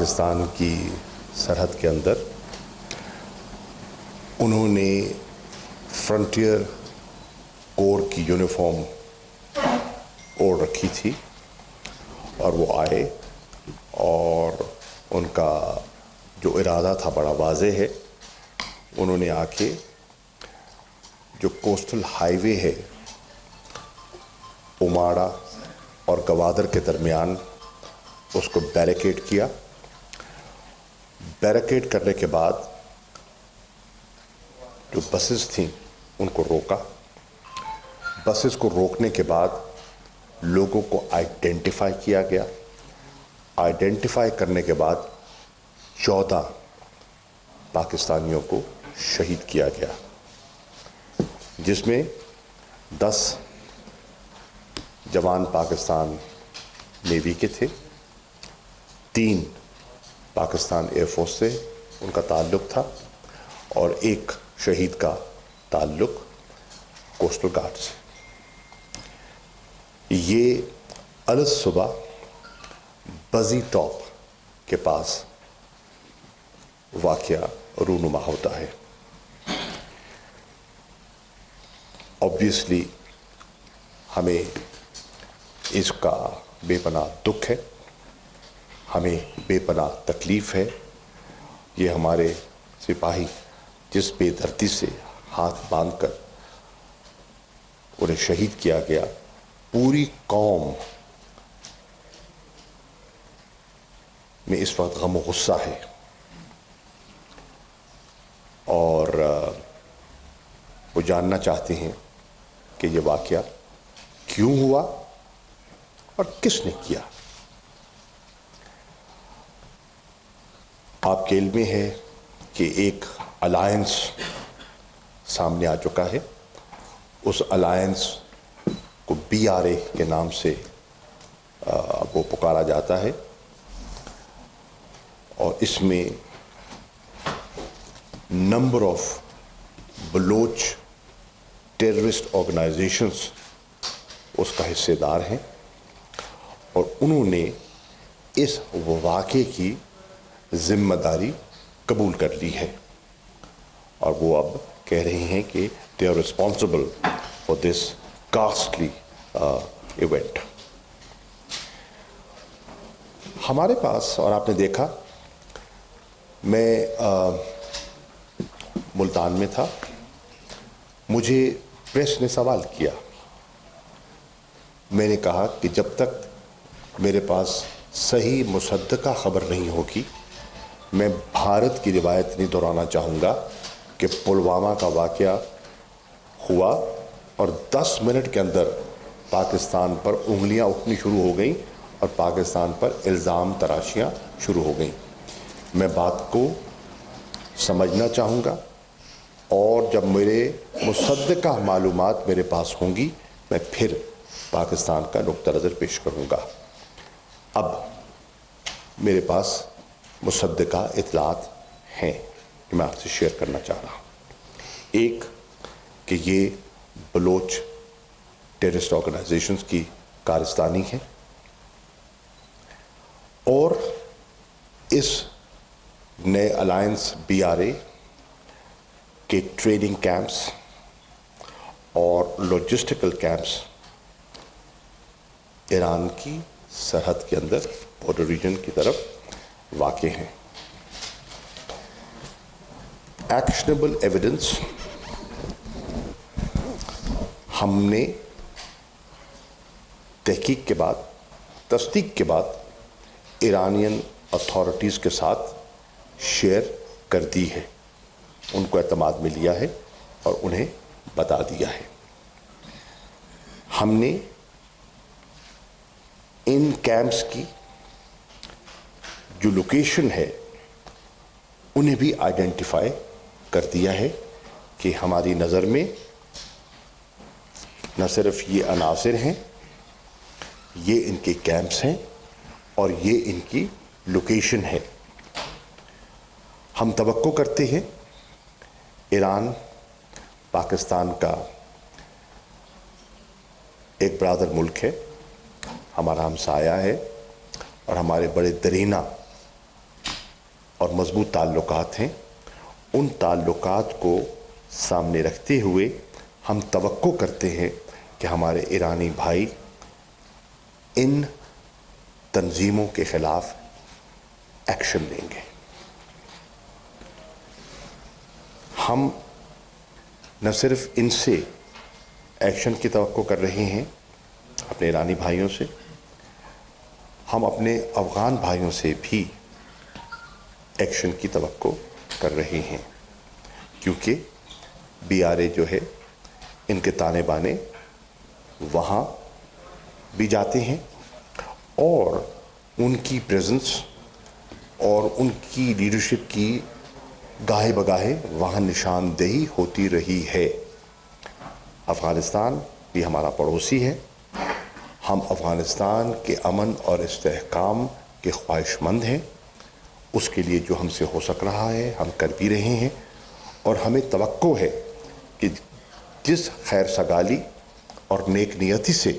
پاکستان کی سرحد کے اندر انہوں نے فرنٹیئر کور کی یونیفارم اوڑھ رکھی تھی اور وہ آئے اور ان کا جو ارادہ تھا بڑا واضح ہے. انہوں نے آ کے جو کوسٹل ہائی وے ہے اماڑا اور گوادر کے درمیان اس کو بیریکیڈ کیا. بیریکیڈ کرنے کے بعد جو بسز تھیں ان کو روکا. بسز کو روکنے کے بعد لوگوں کو آئیڈینٹیفائی کیا گیا. آئیڈینٹیفائی کرنے کے بعد 14 پاکستانیوں کو شہید کیا گیا، جس میں 10 جوان پاکستان نیوی کے تھے، 3 پاکستان ایئر فورس سے ان کا تعلق تھا اور 1 شہید کا تعلق کوسٹل گارڈ سے. یہ الگ صبح بزی ٹاپ کے پاس واقعہ رونما ہوتا ہے. آبویسلی ہمیں اس کا بے پناہ دکھ ہے، ہمیں بے پناہ تکلیف ہے. یہ ہمارے سپاہی جس بے دردی سے ہاتھ باندھ کر انہیں شہید کیا گیا، پوری قوم میں اس وقت غم و غصہ ہے اور وہ جاننا چاہتے ہیں کہ یہ واقعہ کیوں ہوا اور کس نے کیا. آپ کے علم میں ہے کہ ایک الائنس سامنے آ چکا ہے. اس الائنس کو BRA کے نام سے وہ پکارا جاتا ہے اور اس میں number of Baloch terrorist organisations اس کا حصے دار ہیں اور انہوں نے اس واقعے کی ذمہ داری قبول کر لی ہے اور وہ اب کہہ رہے ہیں کہ they are responsible for this ghastly event. ہمارے پاس، اور آپ نے دیکھا، میں ملتان میں تھا، مجھے پریس نے سوال کیا. میں نے کہا کہ جب تک میرے پاس صحیح مصدقہ خبر نہیں ہوگی میں بھارت کی روایت نہیں دہرانا چاہوں گا کہ پلوامہ کا واقعہ ہوا اور 10 منٹ کے اندر پاکستان پر انگلیاں اٹھنی شروع ہو گئیں اور پاکستان پر الزام تراشیاں شروع ہو گئیں. میں بات کو سمجھنا چاہوں گا اور جب میرے مصدقہ معلومات میرے پاس ہوں گی میں پھر پاکستان کا نقطہ نظر پیش کروں گا. اب میرے پاس مصدقہ اطلاعات ہیں کہ میں آپ سے شیئر کرنا چاہ رہا ہوں. ایک کہ یہ بلوچ ٹیررسٹ آرگنائزیشنز کی کارستانی ہے اور اس نئے الائنس BRA کے ٹریننگ کیمپس اور لاجسٹیکل کیمپس ایران کی سرحد کے اندر بارڈر ریجن کی طرف واقع ہیں. ایکشنیبل ایویڈنس ہم نے تحقیق کے بعد، تصدیق کے بعد ایرانین اتھارٹیز کے ساتھ شیئر کر دی ہے. ان کو اعتماد میں لیا ہے اور انہیں بتا دیا ہے. ہم نے ان کیمپس کی جو لوکیشن ہے انہیں بھی آئیڈینٹیفائی کر دیا ہے کہ ہماری نظر میں نہ صرف یہ عناصر ہیں، یہ ان کے کیمپس ہیں اور یہ ان کی لوکیشن ہے. ہم توقع کرتے ہیں ایران پاکستان کا ایک برادر ملک ہے، ہمارا ہمسایہ ہے اور ہمارے بڑے درینہ اور مضبوط تعلقات ہیں. ان تعلقات کو سامنے رکھتے ہوئے ہم توقع کرتے ہیں کہ ہمارے ایرانی بھائی ان تنظیموں کے خلاف ایکشن لیں گے. ہم نہ صرف ان سے ایکشن کی توقع کر رہے ہیں اپنے ایرانی بھائیوں سے، ہم اپنے افغان بھائیوں سے بھی ایکشن کی توقع کر رہے ہیں، کیونکہ بی آر اے جو ہے ان کے تانے بانے وہاں بھی جاتے ہیں اور ان کی پریزنس اور ان کی لیڈرشپ کی گاہے بگاہے وہاں نشاندہی ہوتی رہی ہے. افغانستان بھی ہمارا پڑوسی ہے. ہم افغانستان کے امن اور استحکام کے خواہش مند ہیں. اس کے لیے جو ہم سے ہو سک رہا ہے ہم کر بھی رہے ہیں، اور ہمیں توقع ہے کہ جس خیر سگالی اور نیک نیتی سے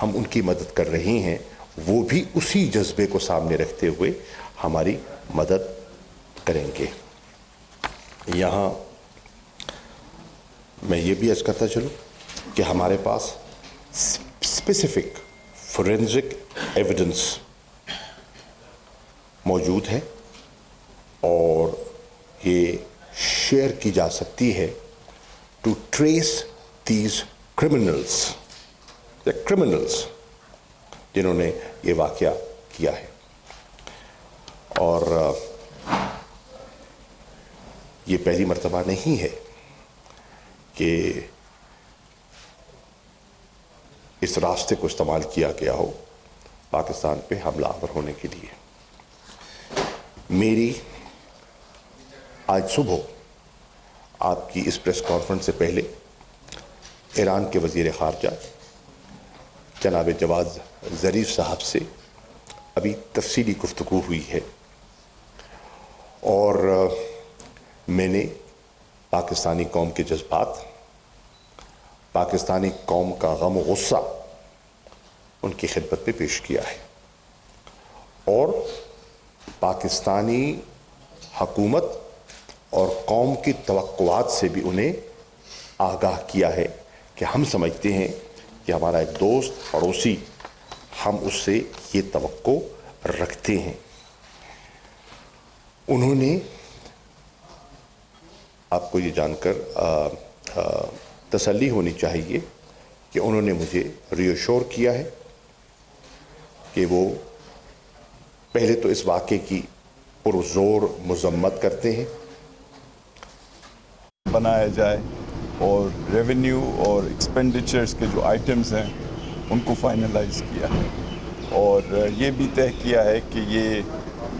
ہم ان کی مدد کر رہے ہیں وہ بھی اسی جذبے کو سامنے رکھتے ہوئے ہماری مدد کریں گے. یہاں میں یہ بھی عرض کرتا چلوں کہ ہمارے پاس اسپیسیفک فورینزک ایویڈنس موجود ہے اور یہ شیئر کی جا سکتی ہے ٹو ٹریس دیز کرمنلز جنہوں نے یہ واقعہ کیا ہے. اور یہ پہلی مرتبہ نہیں ہے کہ اس راستے کو استعمال کیا گیا ہو پاکستان پہ حملہ آور ہونے کے لیے. میری آج صبح آپ کی اس پریس کانفرنس سے پہلے ایران کے وزیر خارجہ جناب جواد ظریف صاحب سے ابھی تفصیلی گفتگو ہوئی ہے، اور میں نے پاکستانی قوم کے جذبات، پاکستانی قوم کا غم و غصہ ان کی خدمت میں پیش کیا ہے، اور پاکستانی حکومت اور قوم کی توقعات سے بھی انہیں آگاہ کیا ہے کہ ہم سمجھتے ہیں کہ ہمارا ایک دوست پڑوسی، ہم اس سے یہ توقع رکھتے ہیں. انہوں نے، آپ کو یہ جان کر تسلی ہونی چاہیے کہ انہوں نے مجھے ریئشور کیا ہے کہ وہ پہلے تو اس واقعے کی پرزور مذمت کرتے ہیں. بنایا جائے اور ریونیو اور ایکسپینڈیچرز کے جو آئٹمز ہیں ان کو فائنلائز کیا ہے، اور یہ بھی طے کیا ہے کہ یہ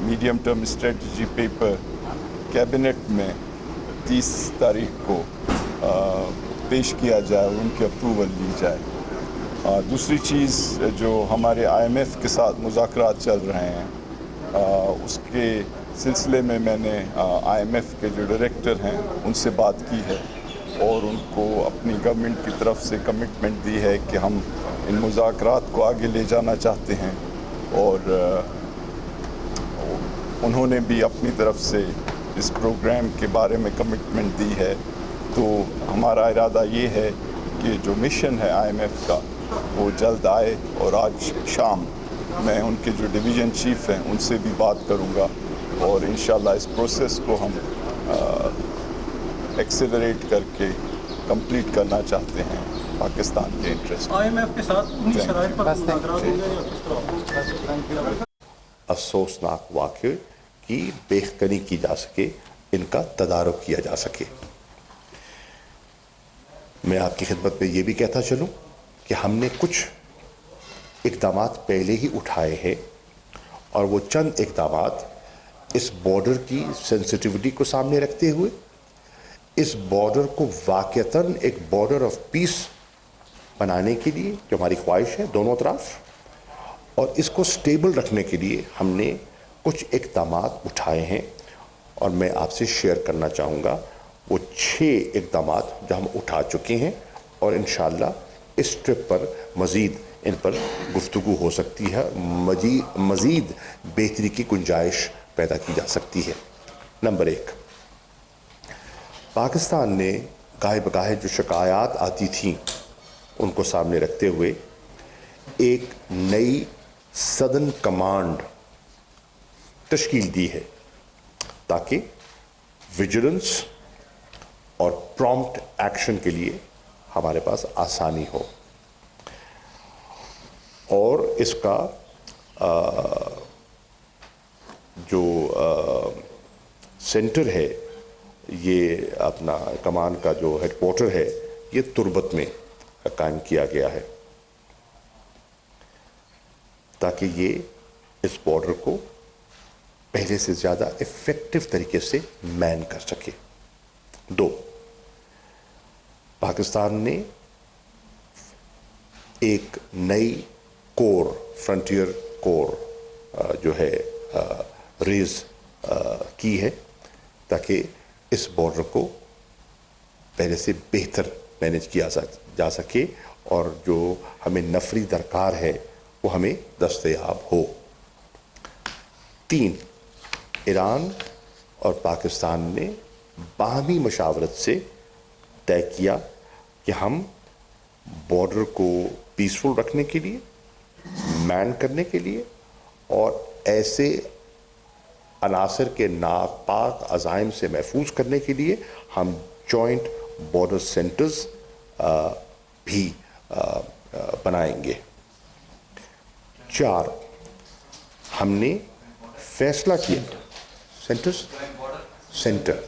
medium term strategy paper cabinet میں 30 تاریخ کو پیش کیا جائے اور ان کی اپروول لی جائے. دوسری چیز جو ہمارے آئی ایم ایف کے ساتھ مذاکرات چل رہے ہیں، اس کے سلسلے میں نے آئی ایم ایف کے جو ڈائریکٹر ہیں ان سے بات کی ہے اور ان کو اپنی گورنمنٹ کی طرف سے کمٹمنٹ دی ہے کہ ہم ان مذاکرات کو آگے لے جانا چاہتے ہیں، اور انہوں نے بھی اپنی طرف سے اس پروگرام کے بارے میں کمٹمنٹ دی ہے. تو ہمارا ارادہ یہ ہے کہ جو مشن ہے آئی ایم ایف کا وہ جلد آئے، اور آج شام میں ان کے جو ڈویژن چیف ہیں ان سے بھی بات کروں گا، اور انشاءاللہ اس پروسیس کو ہم ایکسیلریٹ کر کے کمپلیٹ کرنا چاہتے ہیں پاکستان کے انٹرسٹ. آئی ایم ایف کے ساتھ انہی شرائط پر مذاکرات ہوں گے یا کس طرح؟ افسوسناک واقعے کی بہتری کی جا سکے، ان کا تدارک کیا جا سکے. میں آپ کی خدمت میں یہ بھی کہتا چلوں کہ ہم نے کچھ اقدامات پہلے ہی اٹھائے ہیں، اور وہ چند اقدامات اس بارڈر کی سینسٹیوٹی کو سامنے رکھتے ہوئے اس بارڈر کو واقعتاً ایک بارڈر آف پیس بنانے کے لیے، جو ہماری خواہش ہے دونوں طرف، اور اس کو سٹیبل رکھنے کے لیے ہم نے کچھ اقدامات اٹھائے ہیں، اور میں آپ سے شیئر کرنا چاہوں گا وہ 6 اقدامات جو ہم اٹھا چکے ہیں، اور انشاءاللہ اس ٹرپ پر مزید ان پر گفتگو ہو سکتی ہے، مزید بہتری کی گنجائش پیدا کی جا سکتی ہے۔ نمبر 1، پاکستان نے گاہے بگاہے جو شکایات آتی تھیں ان کو سامنے رکھتے ہوئے ایک نئی سدن کمانڈ تشکیل دی ہے تاکہ ویجیلنس اور پرومپٹ ایکشن کے لیے ہمارے پاس آسانی ہو، اور اس کا جو سینٹر ہے، یہ اپنا کمان کا جو ہیڈ کوارٹر ہے، یہ تربت میں قائم کیا گیا ہے تاکہ یہ اس بارڈر کو پہلے سے زیادہ افیکٹو طریقے سے مین کر سکے۔ 2، پاکستان نے ایک نئی کور، فرنٹیئر کور جو ہے ریز کی ہے تاکہ اس بارڈر کو پہلے سے بہتر مینیج کیا جا سکے اور جو ہمیں نفری درکار ہے وہ ہمیں دستیاب ہو۔ 3، ایران اور پاکستان نے باہمی مشاورت سے طے کیا کہ ہم بارڈر کو پیسفل رکھنے کے لیے، مین کرنے کے لیے اور ایسے عناصر کے ناپاک عزائم سے محفوظ کرنے کے لیے ہم جوائنٹ بارڈر سینٹرز بھی بنائیں گے۔ 4، ہم نے فیصلہ کیا سینٹر۔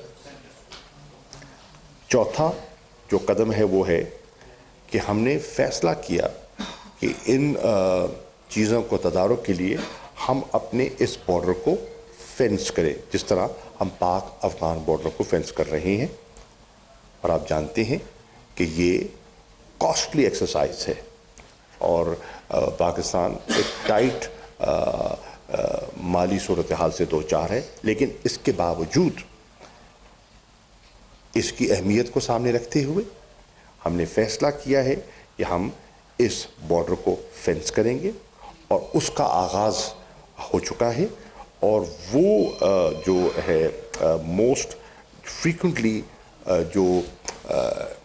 چوتھا جو قدم ہے وہ ہے کہ ہم نے فیصلہ کیا کہ ان چیزوں کو تدارک کے لیے ہم اپنے اس بارڈر کو فینس کریں، جس طرح ہم پاک افغان بارڈر کو فینس کر رہے ہیں، اور آپ جانتے ہیں کہ یہ کاسٹلی ایکسرسائز ہے اور پاکستان ایک ٹائٹ مالی صورتحال سے دوچار ہے، لیکن اس کے باوجود اس کی اہمیت کو سامنے رکھتے ہوئے ہم نے فیصلہ کیا ہے کہ ہم اس بارڈر کو فینس کریں گے، اور اس کا آغاز ہو چکا ہے، اور وہ جو ہے موسٹ فریکوینٹلی جو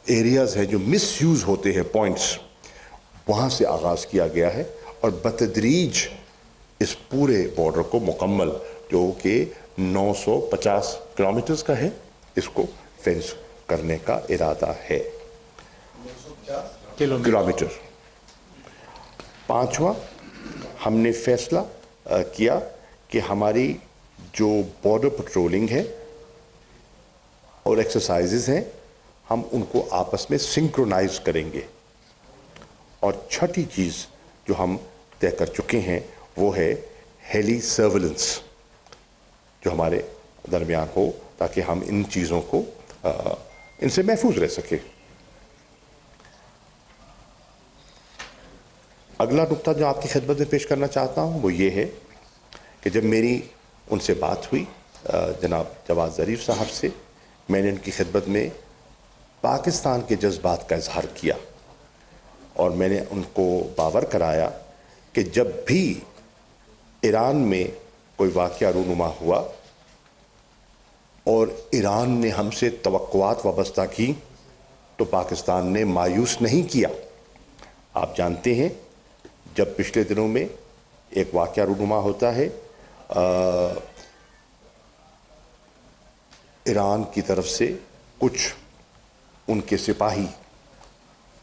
ایریاز ہیں جو مس یوز ہوتے ہیں پوائنٹس، وہاں سے آغاز کیا گیا ہے، اور بتدریج اس پورے بارڈر کو مکمل جو کہ 950 کلومیٹرز کا ہے، اس کو فینس کرنے کا ارادہ ہے۔ کلومیٹر۔ 5واں، ہم نے فیصلہ کیا کہ ہماری جو بارڈر پٹرولنگ ہے اور ایکسرسائزز ہیں ہم ان کو آپس میں سنکرونائز کریں گے، اور 6ٹھی چیز جو ہم طے کر چکے ہیں وہ ہے ہیلی سرویلنس جو ہمارے درمیان ہو تاکہ ہم ان چیزوں کو ان سے محفوظ رہ سکیں۔ اگلا نقطہ جو آپ کی خدمت میں پیش کرنا چاہتا ہوں وہ یہ ہے کہ جب میری ان سے بات ہوئی جناب جواد ظریف صاحب سے، میں نے ان کی خدمت میں پاکستان کے جذبات کا اظہار کیا، اور میں نے ان کو باور کرایا کہ جب بھی ایران میں کوئی واقعہ رونما ہوا اور ایران نے ہم سے توقعات وابستہ کی تو پاکستان نے مایوس نہیں کیا۔ آپ جانتے ہیں جب پچھلے دنوں میں ایک واقعہ رونما ہوتا ہے، ایران کی طرف سے کچھ ان کے سپاہی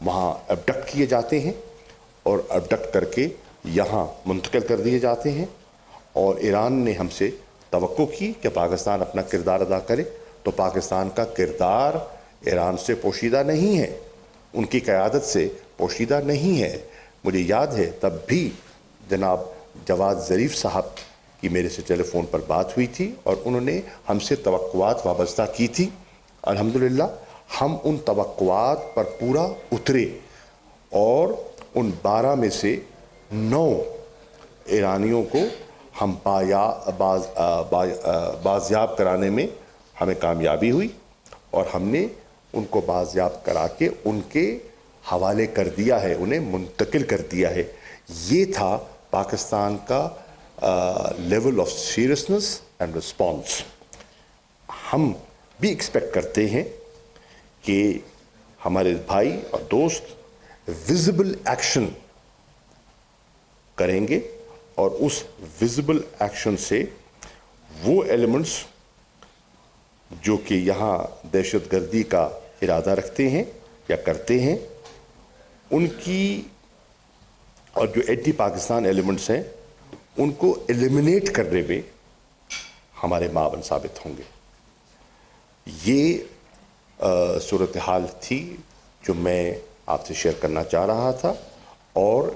وہاں ابڈکٹ کیے جاتے ہیں اور ابڈکٹ کر کے یہاں منتقل کر دیے جاتے ہیں، اور ایران نے ہم سے توقع کی کہ پاکستان اپنا کردار ادا کرے، تو پاکستان کا کردار ایران سے پوشیدہ نہیں ہے، ان کی قیادت سے پوشیدہ نہیں ہے۔ مجھے یاد ہے تب بھی جناب جواد ظریف صاحب کی میرے سے ٹیلی فون پر بات ہوئی تھی اور انہوں نے ہم سے توقعات وابستہ کی تھی۔ الحمدللہ ہم ان توقعات پر پورا اترے، اور ان 12 میں سے 9 ایرانیوں کو ہم بازیاب کرانے میں ہمیں کامیابی ہوئی، اور ہم نے ان کو بازیاب کرا کے ان کے حوالے کر دیا ہے، انہیں منتقل کر دیا ہے۔ یہ تھا پاکستان کا level of seriousness and response. ہم بھی ایکسپیکٹ کرتے ہیں کہ ہمارے بھائی اور دوست ویزیبل ایکشن کریں گے اور اس ویزیبل ایکشن سے وہ ایلیمنٹس جو کہ یہاں دہشت گردی کا ارادہ رکھتے ہیں یا کرتے ہیں ان کی اور جو اینٹی پاکستان ایلیمنٹس ہیں ان کو ایلیمینیٹ کرنے میں ہمارے معاون ثابت ہوں گے. یہ صورتحال تھی جو میں آپ سے شیئر کرنا چاہ رہا تھا, اور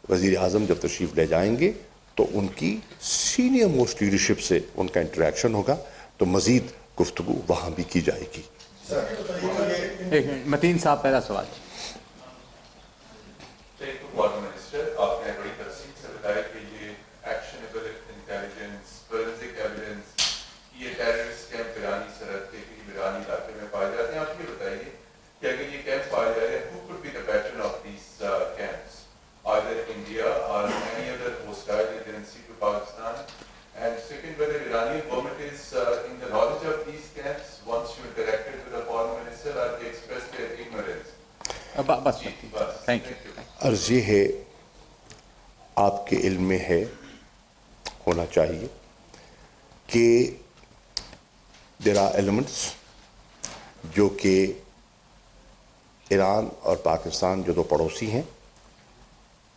وزیر اعظم جب تشریف لے جائیں گے تو ان کی سینئر موسٹ لیڈرشپ سے ان کا انٹریکشن ہوگا, تو مزید گفتگو وہاں بھی کی جائے گی. متین صاحب پہلا سوال. آپ نے بڑی تفصیل سے بتایا کہ یہ ایکشنیبل انٹیلیجنس فورینسک ایویڈنس یہ ٹیررسٹ کیمپ ایرانی سرحد کے کسی ایرانی علاقے میں پائے جاتے ہیں. آپ یہ بتائیے کہ اگر یہ کیمپ پائے جا رہے ہیں, who could be the patron of these camps? Either India or any other hostile agency to Pakistan? And second, whether Iranian government is in the knowledge of these camps once you interacted with the foreign minister, or they expressed their ignorance? بس thank you. عرض یہ ہے آپ کے علم میں ہے, ہونا چاہیے کہ دیر آر ایلیمنٹس جو کہ ایران اور پاکستان جو دو پڑوسی ہیں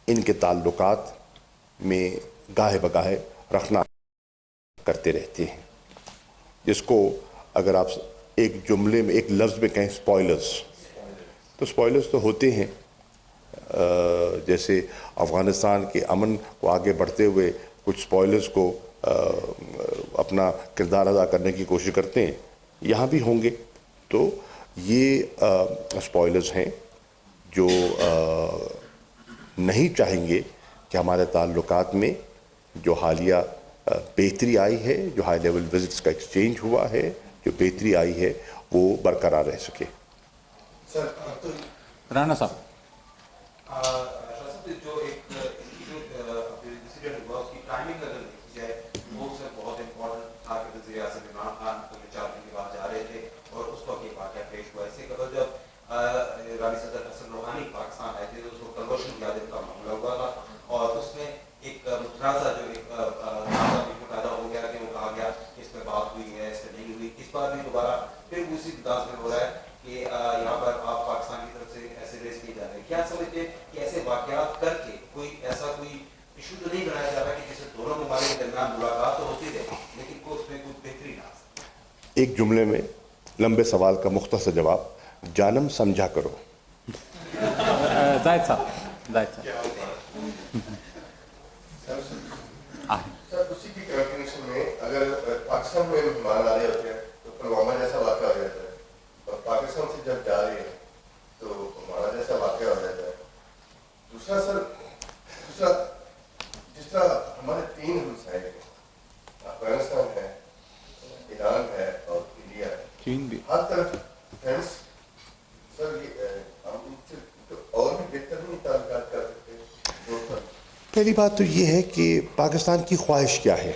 ان کے تعلقات میں گاہے بگاہے رکھنا کرتے رہتے ہیں, جس کو اگر آپ ایک جملے میں ایک لفظ میں کہیں اسپوائلرز, تو اسپوائلرز تو ہوتے ہیں جیسے افغانستان کے امن کو آگے بڑھتے ہوئے کچھ اسپوائلرز کو اپنا کردار ادا کرنے کی کوشش کرتے ہیں, یہاں بھی ہوں گے. تو یہ اسپوائلرز ہیں جو نہیں چاہیں گے کہ ہمارے تعلقات میں جو حالیہ بہتری آئی ہے, جو ہائی لیول وزٹس کا ایکسچینج ہوا ہے, جو بہتری آئی ہے, وہ برقرار رہ سکے. رانا صاحب. جو ایک انسیڈنٹ ہوا اس کی ٹائمنگ اگر دیکھی جائے وہ سر بہت امپورٹنٹ تھا کہ وزیر اعظم عمران خان کو 4 دن کے بعد جا رہے تھے اور اس وقت یہ واقعہ پیش ہوا. اس سے قبل جب ایرانی صدر حسن روحانی پاکستان آئے تھے تو اس کو کنورشن یادیں کا معاملہ ہوا تھا, اور اس میں ایک متنازع جو ایک پیدا ہو گیا کہ وہ کہا گیا کہ اس میں بات ہوئی ہے, اس میں نہیں ہوئی. اس بار بھی دوبارہ پھر اسی انداز میں ہو رہا ہے کہ یہاں پر آپ پاکستان کی طرف سے ایسے ریز کیے جا رہے ہیں. کیا سمجھتے ہیں کہ ایسے واقعات کر کے کوئی ایسا کوئی ایشو تو نہیں بنایا جا رہا کہ جسے دونوں ممالک کے درمیان ملاقات تو ہوتی رہے لیکن کوئی اس میں کوئی بہتری نہ آ؟ ایک جملے میں لمبے سوال کا مختصر جواب, جانم سمجھا کرو. زاہد صاحب. سر اسی کی کنٹینیوشن میں اگر پاکستان میں مہمان آ رہے ہوتے ہیں تو پلوامہ جیسا واقعہ ہو جاتا ہے, اور پاکستان سے جب جا رہے ہیں تو ہمارا جیسا واقعہ ہو جاتا ہے. دوسرا جس طرح ہمارے 3 ہمسائے ہیں, افغانستان ہے, ایران ہے اور انڈیا ہے, چین بھی ہر طرف فرینڈس. سر یہ ہم ان سے اور بھی بہتر نہیں تعلقات کر سکتے ہیں. پہلی بات تو یہ ہے کہ پاکستان کی خواہش کیا ہے.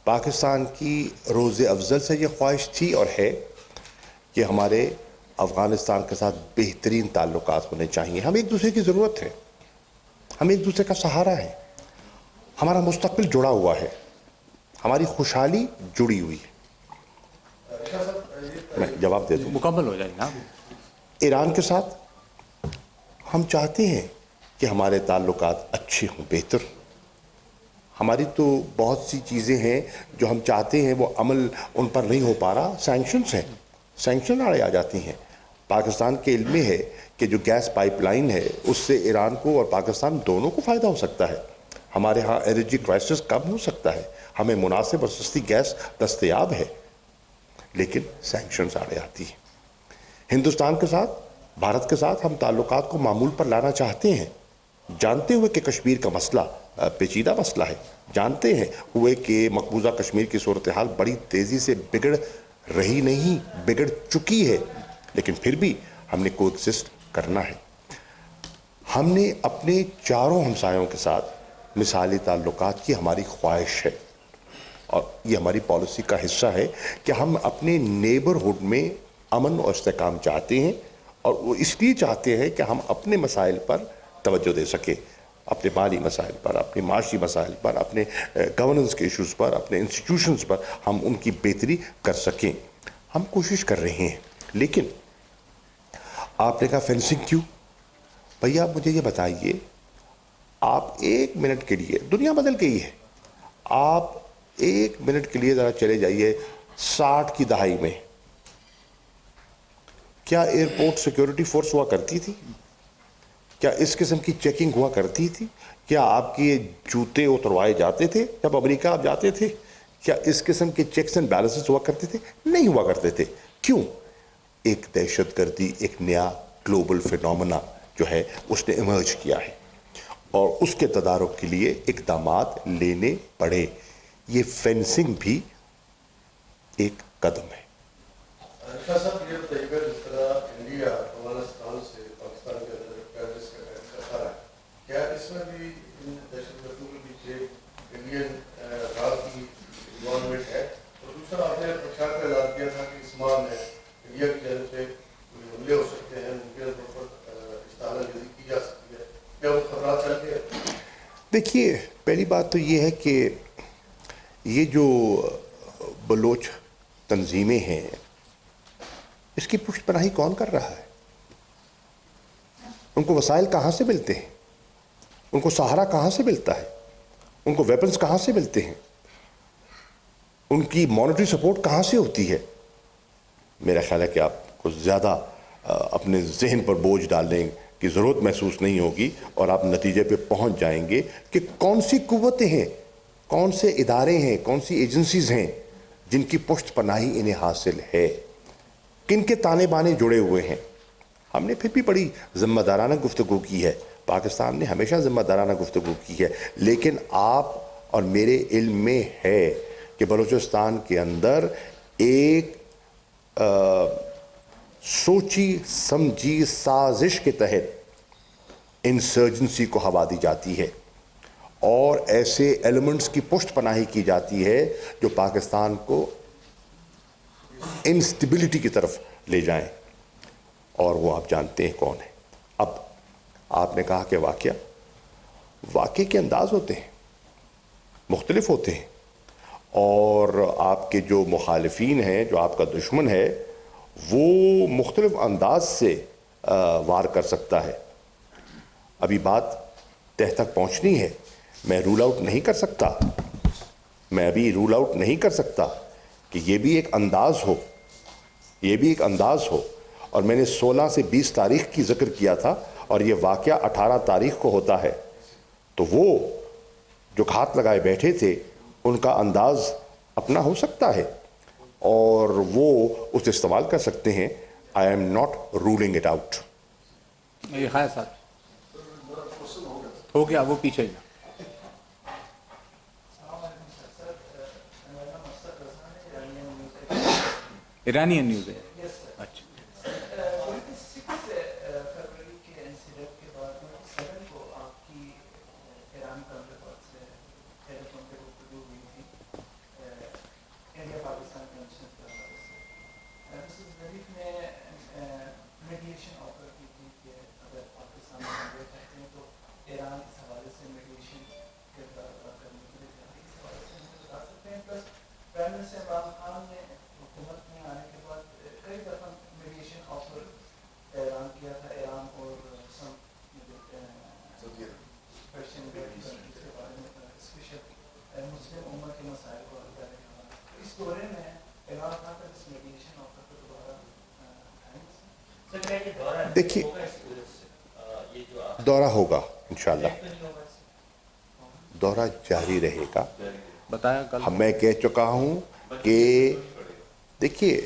پاکستان کی روز افضل سے یہ خواہش تھی اور ہے کہ ہمارے افغانستان کے ساتھ بہترین تعلقات ہونے چاہیے. ہم ایک دوسرے کی ضرورت ہے, ہم ایک دوسرے کا سہارا ہیں, ہمارا مستقبل جڑا ہوا ہے, ہماری خوشحالی جڑی ہوئی ہے. میں جواب دیتا ہوں. مکمل ہو جائے نا. ایران کے ساتھ ہم چاہتے ہیں کہ ہمارے تعلقات اچھے ہوں, بہتر. ہماری تو بہت سی چیزیں ہیں جو ہم چاہتے ہیں وہ عمل ان پر نہیں ہو پا رہا. سینکشنز ہیں, سینکشن آڑے آ جاتی ہیں. پاکستان کے علم میں ہے کہ جو گیس پائپ لائن ہے اس سے ایران کو اور پاکستان دونوں کو فائدہ ہو سکتا ہے. ہمارے ہاں انرجی کرائسس کم ہو سکتا ہے, ہمیں مناسب اور سستی گیس دستیاب ہے, لیکن سینکشنز آڑے آتی ہیں. ہندوستان کے ساتھ, بھارت کے ساتھ ہم تعلقات کو معمول پر لانا چاہتے ہیں, جانتے ہوئے کہ کشمیر کا مسئلہ پیچیدہ مسئلہ ہے, جانتے ہیں ہوئے کہ مقبوضہ کشمیر کی صورتحال بڑی تیزی سے بگڑ رہی نہیں, بگڑ چکی ہے, لیکن پھر بھی ہم نے کو ایگزسٹ کرنا ہے. ہم نے اپنے 4 ہمسایوں کے ساتھ مثالی تعلقات کی ہماری خواہش ہے, اور یہ ہماری پالیسی کا حصہ ہے کہ ہم اپنے نیبرہڈ میں امن اور استحکام چاہتے ہیں، اور وہ اس لیے چاہتے ہیں کہ ہم اپنے مسائل پر توجہ دے سکیں، اپنے مالی مسائل پر، اپنے معاشی مسائل پر، اپنے گورننس کے ایشوز پر، اپنے انسٹیٹیوشنز پر ہم ان کی بہتری کر سکیں۔ ہم کوشش کر رہے ہیں، لیکن آپ نے کہا فینسنگ کیوں؟ بھیا مجھے یہ بتائیے، آپ 1 منٹ کے لیے، دنیا بدل گئی ہے، آپ 1 منٹ کے لیے ذرا چلے جائیے 60 کی دہائی میں، کیا ایئرپورٹ سیکیورٹی فورس ہوا کرتی تھی؟ کیا اس قسم کی چیکنگ ہوا کرتی تھی؟ کیا آپ کے جوتے اتروائے جاتے تھے جب امریکہ آپ جاتے تھے؟ کیا اس قسم کے چیکس اینڈ بیلنسز ہوا کرتے تھے؟ نہیں ہوا کرتے تھے۔ کیوں؟ ایک دہشت گردی، ایک نیا گلوبل فینومنا جو ہے اس نے ایمرج کیا ہے، اور اس کے تدارک کے لیے اقدامات لینے پڑے۔ یہ فینسنگ بھی ایک قدم ہے۔ شاہ صاحب یہ بتائیے گا، جس طرح انڈیا افغانستان سے پاکستان کے اندر ٹیررسٹ کا اٹیک کرتا رہا ہے، کیا اس میں بھی ان دہشت گردوں کے پیچھے انڈین راہ کی انوالومنٹ ہے؟ اور دوسرا، آپ نے پرچار کا اعلان کیا تھا کہ اس ماہ میں انڈیا کی جانب سے حملے ہو سکتے ہیں، ممکن طور پر استعانہ جزی کی جا سکتی ہے، کیا وہ خطرات چل رہے ہیں؟ دیکھیے، پہلی بات تو یہ ہے کہ یہ جو بلوچ تنظیمیں ہیں، اس کی پشت پناہی کون کر رہا ہے؟ ان کو وسائل کہاں سے ملتے ہیں؟ ان کو سہارا کہاں سے ملتا ہے؟ ان کو ویپنز کہاں سے ملتے ہیں؟ ان کی مانیٹری سپورٹ کہاں سے ہوتی ہے؟ میرا خیال ہے کہ آپ کو زیادہ اپنے ذہن پر بوجھ ڈالنے کی ضرورت محسوس نہیں ہوگی، اور آپ نتیجے پہ پہنچ جائیں گے کہ کون سی قوتیں ہیں، کون سے ادارے ہیں، کون سی ایجنسیز ہیں جن کی پشت پناہی انہیں حاصل ہے، کن کے تانے بانے جڑے ہوئے ہیں۔ ہم نے پھر بھی بڑی ذمہ دارانہ گفتگو کی ہے، پاکستان نے ہمیشہ ذمہ دارانہ گفتگو کی ہے، لیکن آپ اور میرے علم میں ہے کہ بلوچستان کے اندر ایک سوچی سمجھی سازش کے تحت انسرجنسی کو ہوا دی جاتی ہے، اور ایسے ایلیمنٹس کی پشت پناہی کی جاتی ہے جو پاکستان کو انسٹیبلٹی کی طرف لے جائیں، اور وہ آپ جانتے ہیں کون ہے۔ اب آپ نے کہا کہ واقعے کے انداز ہوتے ہیں، مختلف ہوتے ہیں، اور آپ کے جو مخالفین ہیں، جو آپ کا دشمن ہے، وہ مختلف انداز سے وار کر سکتا ہے۔ ابھی بات تہ تک پہنچنی ہے، میں رول آؤٹ نہیں کر سکتا، میں ابھی رول آؤٹ نہیں کر سکتا کہ یہ بھی ایک انداز ہو، یہ بھی ایک انداز ہو۔ اور میں نے 16 سے 20 تاریخ کی ذکر کیا تھا، اور یہ واقعہ 18 تاریخ کو ہوتا ہے، تو وہ جو ہاتھ لگائے بیٹھے تھے ان کا انداز اپنا ہو سکتا ہے، اور وہ اسے استعمال کر سکتے ہیں۔ I am not ruling it out. یہ خیر صاحب ہو گیا، وہ پیچھے جا۔ ایرانین نیوز ہے، اچھا۔ دیکھیے، دورہ ہوگا انشاءاللہ، دورہ جاری رہے گا۔ بتایا کل میں کہہ چکا ہوں کہ دیکھیے،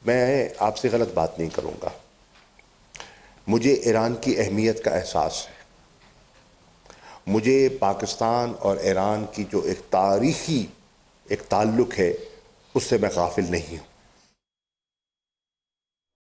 میں آپ سے غلط بات نہیں کروں گا، مجھے ایران کی اہمیت کا احساس ہے، مجھے پاکستان اور ایران کی جو ایک تاریخی ایک تعلق ہے اس سے میں غافل نہیں ہوں،